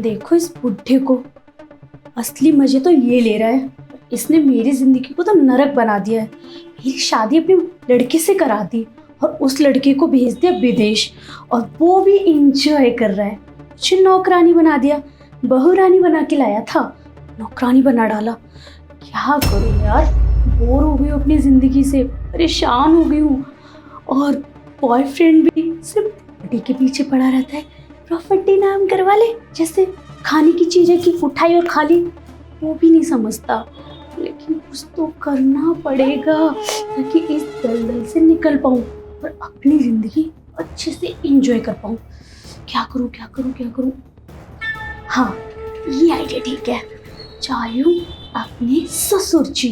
देखो इस बुढ़े को, असली मजे तो ये ले रहा है। इसने मेरी जिंदगी को तो नरक बना दिया है। मेरी शादी अपने लड़के से करा दी और उस लड़के को भेज दिया विदेश, और वो भी इंजॉय कर रहा है। मुझे नौकरानी बना दिया, बहू रानी बना के लाया था, नौकरानी बना डाला। क्या करूं यार, बोर हो गई हूँ अपनी जिंदगी से, परेशान हो गई हूँ। और बॉयफ्रेंड भी सिर्फ प्रॉपर्टी के पीछे पड़ा रहता है। प्रॉपर्टी नाम करवा ले, जैसे खाने की चीजें की उठाई और खा ली, वो भी नहीं समझता। लेकिन कुछ तो करना पड़ेगा ताकि इस दलदल से निकल पाऊँ और अपनी जिंदगी अच्छे से एंजॉय कर पाऊँ। क्या करूँ क्या करूँ क्या करूँ? हाँ, ये आइडिया ठीक है। जाऊँ अपने ससुर जी,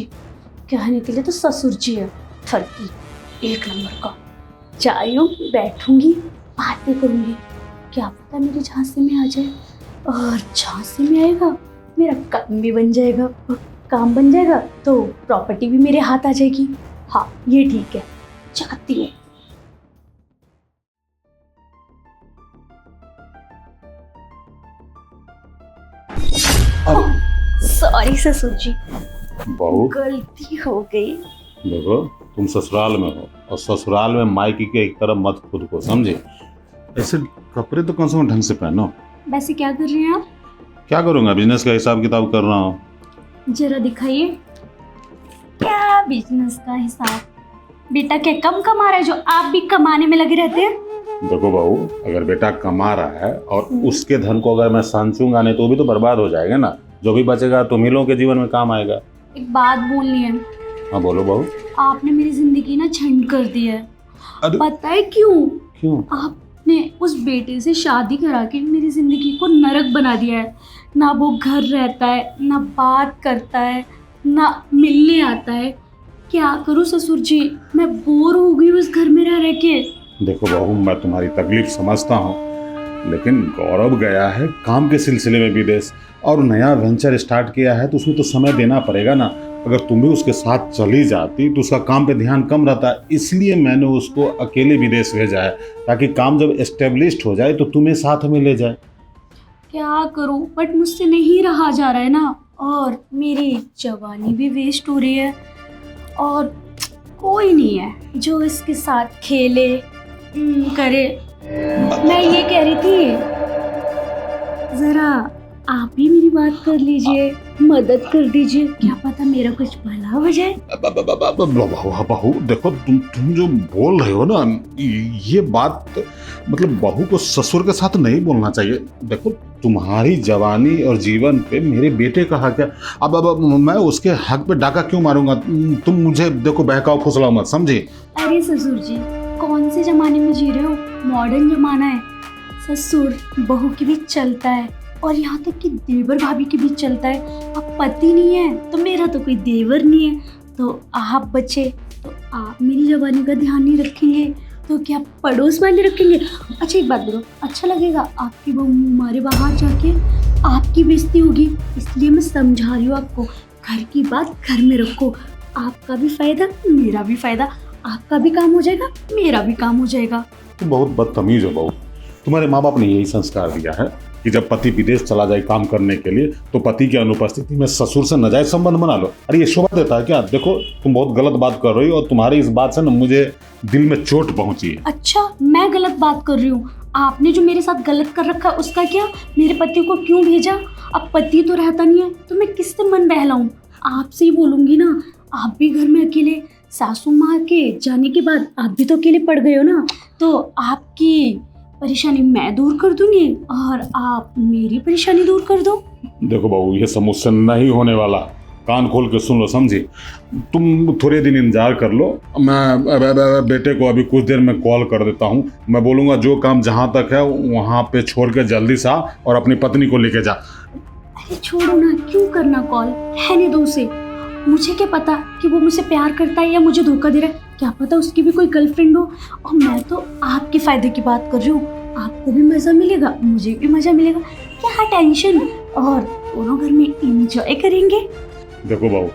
कहने के लिए तो ससुर जी है, थर्टी एक नंबर का। जाऊँ, बैठूंगी, बातें करूंगी, क्या पता मेरे झांसे में आ जाए। और झांसे में आएगा, मेरा काम भी बन जाएगा, और काम बन जाएगा तो प्रॉपर्टी भी मेरे हाथ आ जाएगी। हाँ, ये ठीक है, चाहती हूँ। सॉरी ससुर जी, बहू, गलती हो गई। देखो तुम ससुराल में हो और ससुराल में मायके के एक तरफ मत खुद को समझे। ऐसे कपड़े तो कम से कम ढंग से पहनो। वैसे क्या कर रहे हैं आप? क्या करूँगा, बिजनेस का हिसाब किताब कर रहा हूँ। जरा दिखाइए, क्या बिजनेस का हिसाब? बेटा क्या कम कमा रहा है जो आप भी कमाने में लगे रहते हैं? देखो बहू, अगर बेटा कमा रहा है और उसके धन को अगर मैं संचूंगा नहीं तो वो भी तो बर्बाद हो जाएगा ना। जो भी बचेगा तुम ही लोगों के जीवन में काम आएगा। एक बात बोलनी है। हाँ बोलो बहू। आपने मेरी जिंदगी ना झंड कर दी है। अरे पता है क्यों? क्यों? आपने उस बेटे से शादी करा के मेरी जिंदगी को नरक बना दिया है। ना वो घर रहता है, ना बात करता है, ना मिलने आता है। क्या करूं ससुर जी, मैं बोर हो गई हूँ इस घर में रह के। देखो बहू, मैं तुम्हारी तकलीफ समझता हूँ, लेकिन गौरव गया है काम के सिलसिले में विदेश और नया वेंचर स्टार्ट किया है तो उसमें तो समय देना पड़ेगा ना। अगर तुम भी उसके साथ चली जाती तो उसका काम पे ध्यान कम रहता, इसलिए मैंने उसको अकेले विदेश भेजा है ताकि काम जब एस्टेब्लिश्ड हो जाए तो तुम्हें साथ में ले जाए। क्या करूं, बट मुझसे नहीं रहा जा रहा है ना, और मेरी जवानी भी वेस्ट हो रही है, और कोई नहीं है जो इसके साथ खेले करे। मैं ये कह रही थी, जरा आप भी मेरी बात कर लीजिए, मदद कर दीजिए, क्या पता मेरा कुछ भला हो जाए। बहू देखो, तुम जो बोल रहे हो ना, ये बात मतलब बहू को ससुर के साथ नहीं बोलना चाहिए। देखो तुम्हारी जवानी और जीवन पे मेरे बेटे का हक है। अब मैं उसके हक पे डाका क्यों मारूंगा? तुम मुझे देखो बहकाओ फुसलाओ मत, समझे? अरे ससुर जी, कौन से जमाने में जी रहे हो? मॉडर्न जमाना है। ससुर बहू के बीच चलता है, और यहाँ तक कि देवर भाभी के बीच चलता है। अब पति नहीं है तो मेरा तो कोई देवर नहीं है, तो आप बचे तो आप मेरी जवानी का ध्यान नहीं रखेंगे तो क्या पड़ोस वाले रखेंगे? अच्छा एक बात बताओ, अच्छा लगेगा आपकी बहू हमारे बाहर जाके? आपकी बेइज्जती होगी, इसलिए मैं समझा रही हूँ आपको, घर की बात घर में रखो। आपका भी फायदा, मेरा भी फायदा, आपका भी काम हो जाएगा, मेरा भी काम हो जाएगा। तुम बहुत बदतमीज हो बहू। तुम्हारे माँ बाप ने यही संस्कार दिया है कि जब पति विदेश चला जाए काम करने के लिए तो पति की अनुपस्थिति में ससुर से नाजायज संबंध बना लो। अरे ये शोभा देता है क्या? देखो तुम बहुत गलत बात कर रही हो और तुम्हारी इस बात से ना मुझे दिल में चोट पहुंची है। अच्छा, मैं गलत बात कर रही हूँ? आपने जो मेरे साथ गलत कर रखा उसका क्या? मेरे पति को क्यों भेजा? अब पति तो रहता नहीं है तो मैं किससे मन बहलाऊं? आपसे ही बोलूंगी ना। आप भी घर में अकेले, सासू माँ के जाने के बाद आप भी तो अकेले पड़ गए हो ना, तो आपकी परेशानी मैं दूर कर दूंगी और आप मेरी परेशानी दूर कर दो। देखो बहू, ये सब मुझसे नहीं होने वाला, कान खोल के सुन लो, समझी? तुम थोड़े दिन इंतजार कर लो, मैं बेटे को अभी कुछ देर में कॉल कर देता हूँ। मैं बोलूँगा जो काम जहाँ तक है वहाँ पे छोड़ के जल्दी से आ और अपनी पत्नी को लेके जा। अरे छोड़ो ना, क्यों करना कॉल, रहने दो उसे। मुझे क्या पता कि वो मुझसे प्यार करता है या मुझे धोखा दे रहा है, क्या पता उसकी भी कोई गर्लफ्रेंड हो। और मैं तो आपके फायदे की बात कर रही हूँ, आपको भी मजा मिलेगा, मुझे भी मजा मिलेगा, क्या टेंशन, और दोनों घर में एंजॉय करेंगे। देखो बहू,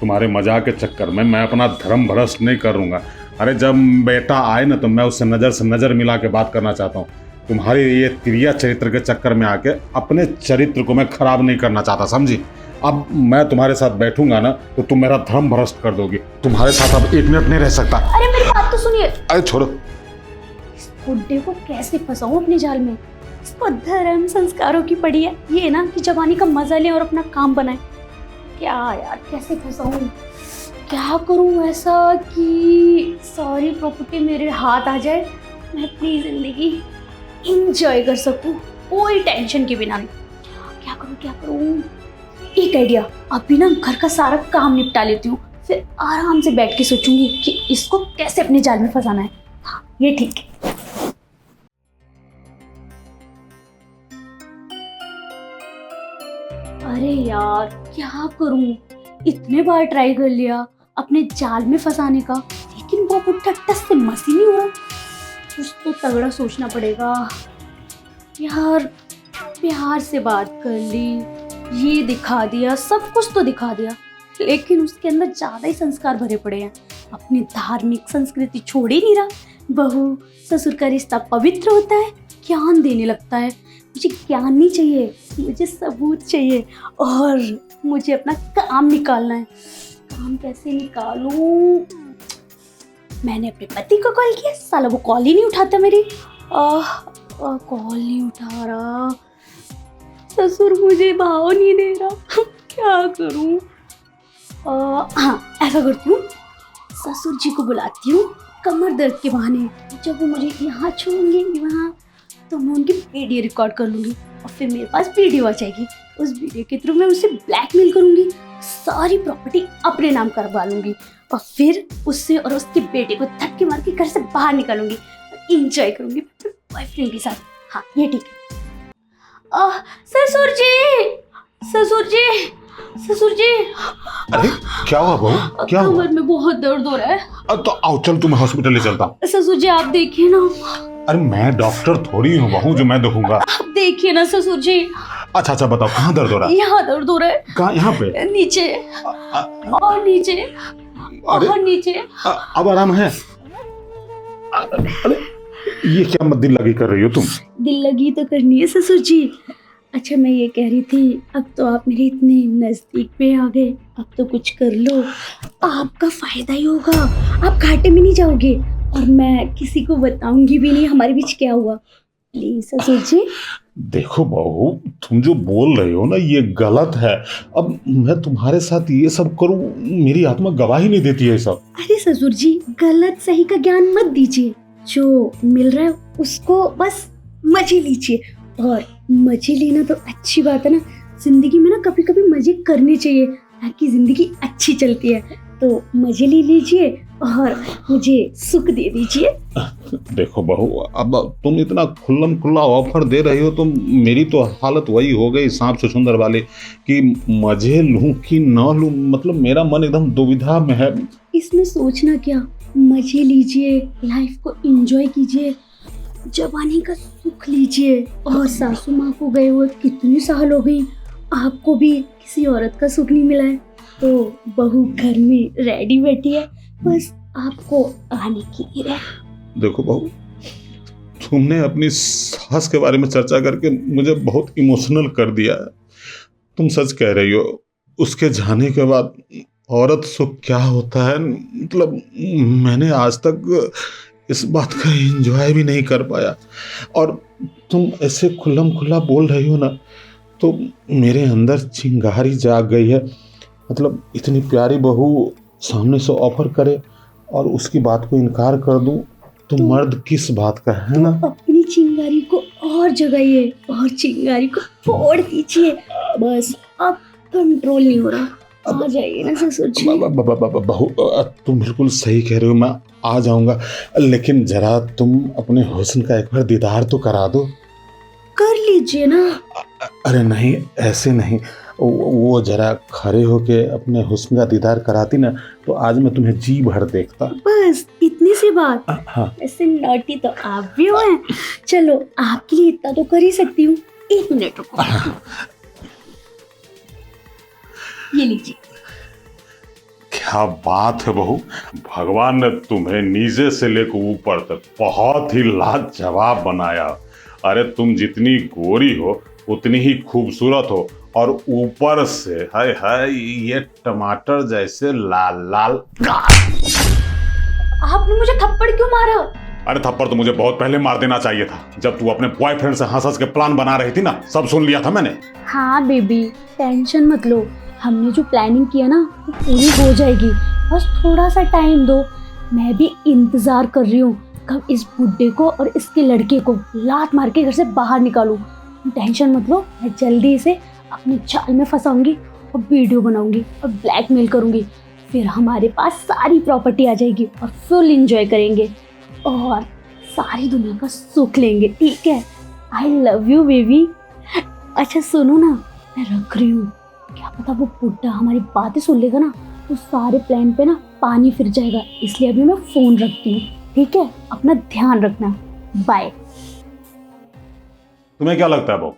तुम्हारे मजाक के चक्कर में मैं अपना धर्म भ्रष्ट नहीं करूँगा। अरे जब बेटा आए ना तो मैं उससे नज़र से नज़र मिला के बात करना चाहता हूँ। तुम्हारे ये तिरिया चरित्र के चक्कर में आके अपने चरित्र को मैं खराब नहीं करना चाहता, समझी। अब मैं तुम्हारे साथ बैठूंगा ना तो तुम मेरा धर्म भ्रष्ट कर दोगी। तुम्हारे साथ अब 1 मिनट नहीं रह सकता। अरे मेरी बात तो सुनिए। अरे छोड़ो। इस बुड्ढे को कैसे फंसाऊं अपने जाल में? इसको धर्म संस्कारों की पड़ी है, ये ना कि जवानी का मजा ले और अपना काम बनाए। क्या यार, कैसे फंसाऊं? क्या करूं ऐसा कि सारी प्रॉपर्टी मेरे हाथ आ जाए, मैं अपनी जिंदगी इंजॉय कर सकूं कोई टेंशन के बिना। क्या करूं? एक आइडिया, अभी ना घर का सारा काम निपटा लेती हूँ, फिर आराम से बैठ के सोचूंगी कि इसको कैसे अपने जाल में फंसाना है। हाँ, ये ठीक है। अरे यार, क्या करूं? इतने बार ट्राई कर लिया अपने जाल में फंसाने का, लेकिन वो बुड्ढा टस से मस ही नहीं हो रहा। कुछ तो तगड़ा सोचना पड़ेगा यार। प्यार से बात कर ली, ये दिखा दिया, सब कुछ तो दिखा दिया, लेकिन उसके अंदर ज्यादा ही संस्कार भरे पड़े हैं। अपनी धार्मिक संस्कृति छोड़ ही नहीं रहा। बहू ससुर का रिश्ता पवित्र होता है, ज्ञान देने लगता है। मुझे ज्ञान नहीं चाहिए, मुझे सबूत चाहिए, और मुझे अपना काम निकालना है। काम कैसे निकालूं? मैंने अपने पति को कॉल किया, साला वो कॉल ही नहीं उठाता मेरी। कॉल नहीं उठा रहा, ससुर मुझे भाव नहीं दे रहा। क्या करूं? हाँ, ऐसा करती हूँ, ससुर जी को बुलाती हूँ कमर दर्द के बहाने। जब वो मुझे यहाँ छूएंगे वहाँ, तो मैं उनकी वीडियो रिकॉर्ड कर लूँगी और फिर मेरे पास वीडियो आ जाएगी। उस वीडियो के थ्रू मैं उसे ब्लैकमेल करूँगी, सारी प्रॉपर्टी अपने नाम करवा लूँगी और फिर उससे और उसके बेटे को धक्के मार के घर से बाहर निकालूंगी, इंजॉय करूँगी बॉयफ्रेंड के साथ। हाँ, ये ठीक है। ससुर जी। अरे क्या हुआ बहू, क्या हुआ? कमर में बहुत दर्द हो रहा है। तो आओ, चल तुम्हें हॉस्पिटल ले चलता हूँ। ससुर जी आप देखिए ना। अरे मैं डॉक्टर थोड़ी हूँ बहू जो मैं देखूंगा। आप देखिए ना ससुर जी। अच्छा बताओ, कहाँ दर्द हो रहा है? यहाँ दर्द हो रहा है। कहाँ? यहाँ पे? नीचे और नीचे और नीचे। अब आराम है? अरे ये क्या मत दिल लगी कर रही हो तुम? दिल लगी तो करनी है ससुर जी। अच्छा, मैं ये कह रही थी, अब तो आप मेरे इतने नजदीक पे आ गए, अब तो कुछ कर लो, आपका फायदा ही होगा, आप घाटे में नहीं जाओगे और मैं किसी को बताऊंगी भी नहीं हमारे बीच क्या हुआ। प्लीज ससुर जी। देखो बहू, तुम जो बोल रहे हो ना ये गलत है। अब मैं तुम्हारे साथ ये सब करूं, मेरी आत्मा गवाही नहीं देती है सब। अरे ससुर जी, गलत सही का ज्ञान मत दीजिए, जो मिल रहा है उसको बस मजे लीजिए, और मजे लेना तो अच्छी बात है ना। जिंदगी में ना कभी कभी मजे करने चाहिए ताकि जिंदगी अच्छी चलती है। तो मजे ले लीजिए और मुझे सुख दे दीजिए। देखो बहू, अब तुम इतना खुल्लम खुल्ला ऑफर दे रही हो तो मेरी तो हालत वही हो गई सांप से सुंदर वाली कि मजे लूं कि ना लूं। मतलब मेरा मन एकदम दुविधा में है। इसमें सोचना क्या, मजे लीजिए, लाइफ को एंजॉय कीजिए, जवानी का सुख लीजिए। और सासू माँ को गए हुए कितने साल हो गई, आपको भी किसी औरत का सुख नहीं मिला है, तो बहू घर में रेडी बैठी है, बस आपको आने की है। देखो बहू, तुमने अपनी सास के बारे में चर्चा करके मुझे बहुत इमोशनल कर दिया है। तुम सच कह रही हो, उसके जाने के बाद औरत सुख क्या होता है, मतलब मैंने आज तक इस बात का एंजॉय भी नहीं कर पाया। और तुम ऐसे खुल्लम खुल्ला बोल रही हो ना, तो मेरे अंदर चिंगारी जाग गई है। मतलब इतनी प्यारी बहू सामने से ऑफर करे और उसकी बात को इनकार कर दूं, तो मर्द किस बात का है ना। अपनी चिंगारी को और जगाइए और चिंगारी को फोड़ दीजिए, बस अब कंट्रोल नहीं हो रहा। आ जाइए ना ससुर जी। बहू तुम बिल्कुल सही कह रहे हो, मैं आ जाऊंगा, लेकिन जरा तुम अपने हुस्न का एक बार दीदार तो करा दो। कर लीजिए ना। अरे नहीं, ऐसे नहीं, वो जरा खड़े होके अपने हुस्न का दीदार कराती ना, तो आज मैं तुम्हें जी भर देखता। बस इतनी सी बात। हाँ। ऐसे नॉटी तो आप भी हो हैं। चलो, आपके लिए इतना तो कर ही सकती हूँ। 1 मिनट रुको। ये लीजिए। क्या बात है बहू, भगवान ने तुम्हें नीचे से लेकर ऊपर तक बहुत ही लाजवाब बनाया। अरे तुम जितनी गोरी हो उतनी ही खूबसूरत हो, और ऊपर से हाय हाय ये टमाटर जैसे लाल लाल। आपने मुझे थप्पड़ क्यों मारा? अरे थप्पड़ तो मुझे बहुत पहले मार देना चाहिए था, जब तू अपने बॉयफ्रेंड से हंस हंस के प्लान बना रही थी ना, सब सुन लिया था मैंने। हाँ बेबी, टेंशन मत लो, हमने जो प्लानिंग किया ना वो पूरी हो जाएगी, बस थोड़ा सा टाइम दो। मैं भी इंतजार कर रही हूँ कब इस बुड्ढे को और इसके लड़के को लात मार के घर से बाहर निकालूं। टेंशन मत लो, मैं जल्दी इसे अपने जाल में फंसाऊंगी और वीडियो बनाऊंगी और ब्लैकमेल करूंगी। फिर हमारे पास सारी प्रॉपर्टी आ जाएगी और फुल एंजॉय करेंगे और सारी दुनिया का सुख लेंगे, ठीक है? I love you baby. अच्छा सुनो ना, मैं रख रही हूँ, क्या पता वो बुड्ढा हमारी बातें सुन लेगा ना तो सारे प्लान पे ना पानी फिर जाएगा, इसलिए अभी मैं फोन रखती हूँ, ठीक है? अपना ध्यान रखना, बाय। तुम्हें क्या लगता है बहू,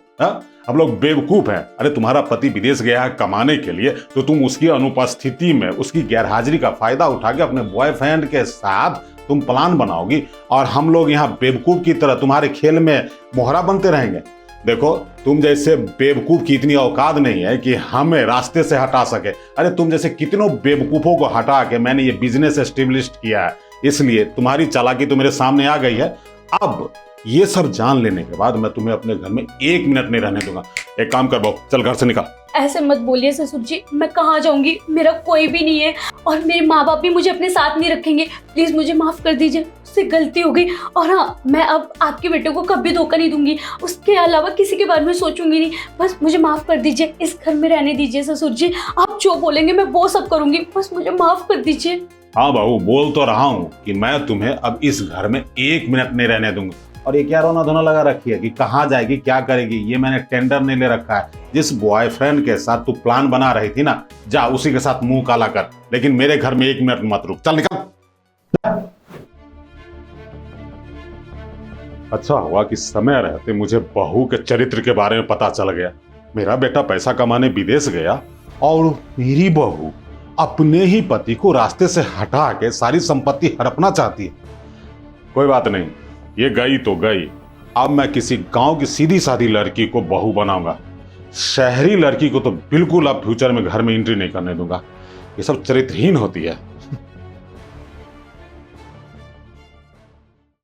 हम लोग बेवकूफ हैं? अरे तुम्हारा पति विदेश गया है कमाने के लिए, तो तुम उसकी अनुपस्थिति में उसकी गैरहाजिरी का फायदा उठा के अपने बॉयफ्रेंड के साथ तुम प्लान बनाओगी, और हम लोग यहाँ बेवकूफ की तरह तुम्हारे खेल में मोहरा बनते रहेंगे। देखो तुम जैसे बेवकूफ की इतनी औकात नहीं है कि हमें रास्ते से हटा सके। अरे तुम जैसे कितनों बेवकूफों को हटा के मैंने ये बिजनेस एस्टेब्लिश किया है, इसलिए तुम्हारी चालाकी तो मेरे सामने आ गई है। अब ये सब जान लेने के बाद मैं तुम्हें अपने घर में 1 मिनट नहीं रहने दूंगा। एक काम कर बहू, चल घर से निकल। ऐसे मत बोलिए ससुर जी, मैं कहाँ जाऊंगी? मेरा कोई भी नहीं है और मेरे माँ बाप भी मुझे अपने साथ नहीं रखेंगे। प्लीज मुझे माफ कर दीजिए, उससे गलती हो गई। और हाँ, मैं अब आपके बेटे को कभी धोखा नहीं दूंगी, उसके अलावा किसी के बारे में सोचूंगी नहीं। बस मुझे माफ कर दीजिए, इस घर में रहने दीजिए ससुर जी। आप जो बोलेंगे मैं वो सब करूंगी, बस मुझे माफ कर दीजिए। हाँ बहू, बोल तो रहा हूँ कि मैं तुम्हें अब इस घर में 1 मिनट नहीं रहने दूंगा। और ये क्या रोना धोना लगा रखी है कि कहाँ जाएगी क्या करेगी? ये मैंने टेंडर नहीं ले रखा है। जिस बॉयफ्रेंड के साथ तू प्लान बना रही थी ना, जा उसी के साथ मुंह काला कर, लेकिन मेरे घर में 1 मिनट मत रुक। चल निकल। अच्छा हुआ कि समय रहते मुझे बहू के चरित्र के बारे में पता चल गया। मेरा बेटा पैसा कमाने विदेश गया और मेरी बहू अपने ही पति को रास्ते से हटा के सारी संपत्ति हड़पना चाहती है। कोई बात नहीं, ये गई तो गई। अब मैं किसी गांव की सीधी सादी लड़की को बहू बनाऊंगा। शहरी लड़की को तो बिल्कुल अब फ्यूचर में घर में एंट्री नहीं करने दूंगा। ये सब चरित्रहीन होती है।